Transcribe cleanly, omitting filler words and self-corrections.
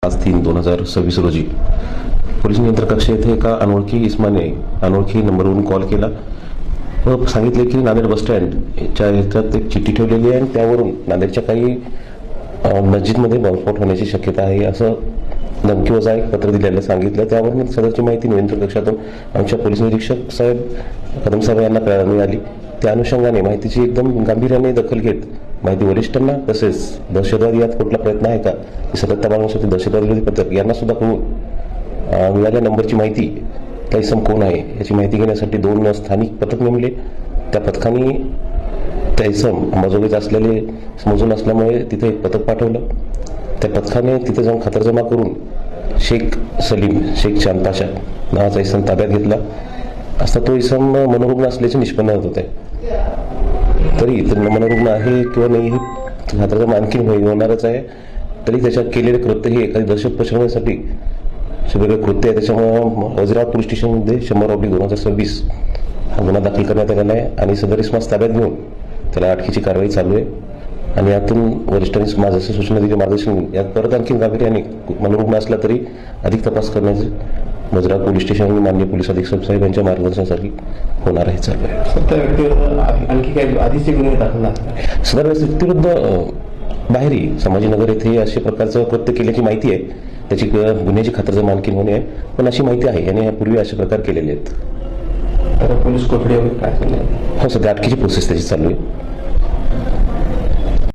5/3/2026 रोजी पोलीस नियंत्रण कक्ष येथे एका अनोळखी इसमाने अनोळखी नंबरवरून कॉल केला व सांगितले की नांदेड बसस्टँडच्या ह्याच्यात एक चिठ्ठी ठेवलेली आहे आणि त्यावरून नांदेडच्या काही मस्जिदमध्ये बॉम्बस्फोट होण्याची शक्यता आहे असं धमकीवजा एक पत्र दिलेलं सांगितलं. त्यावरून सदरची माहिती नियंत्रण कक्षातून आमच्या पोलीस निरीक्षक साहेब कदम साहेब यांना मिळाली. त्या अनुषंगाने माहितीची एकदम गांभीर्याने दखल घेत माहिती वरिष्ठांना तसेच दहशतवादी यात कुठला प्रयत्न आहे का ही सतत बाळगण्यासाठी दहशतवादी विरोधी पथक यांना सुद्धा कळून मिळालेल्या नंबरची माहिती त्या इसम कोण आहे याची माहिती घेण्यासाठी 2 स्थानिक पथक नेमले. त्या पथकाने त्या इसम अंबाजोगाईत असलेले समजून असल्यामुळे तिथे एक पथक पाठवलं. त्या पथकाने तिथे जाऊन खातरजमा करून शेख सलीम शेख चांदपाशा नावाचा इसम ताब्यात घेतला असता तो इसम मनोरुग्ण असल्याचे निष्पन्न होत होते. तरी मनोरुग्ण आहे किंवा नाही हे खातरजमा आणखी होणारच आहे. तरी त्याच्यात केलेले कृत्य हे एखादी दहशत पसरवण्यासाठी वेगळं कृत्य आहे. त्याच्यामुळे वजिराबाद पोलीस स्टेशनमध्ये 100/2026 हा गुन्हा दाखल करण्यात आलेला आहे आणि सदर इसमास ताब्यात घेऊन त्याला अटकेची कारवाई चालू आहे. आणि यातून वरिष्ठांनी माझं सूचना दिली मार्गदर्शन यात परत आणखी गांभीर्याने मनोरुग्ण असला तरी अधिक तपास करण्याचे वजिराबाद पोलीस स्टेशन आणि माननीय पोलीस अधीक्षक साहेब यांच्या मार्गदर्शनासाठी होणार आहे चालू आहे. आणखी काही आधीचे गुन्हे दाखल सदर व्यक्तीविरुद्ध बाहेरी संभाजीनगर येथे अशा प्रकारचं कृत्य केल्याची माहिती आहे. त्याची गुन्ह्याची खातरजमा आणखी होणे आहे पण अशी माहिती आहे याने यापूर्वी अशा प्रकार केलेले आहेत. तर पोलीस कोठडी वगैरे काय हो सध्या अटकेची प्रोसेस त्याची चालू आहे.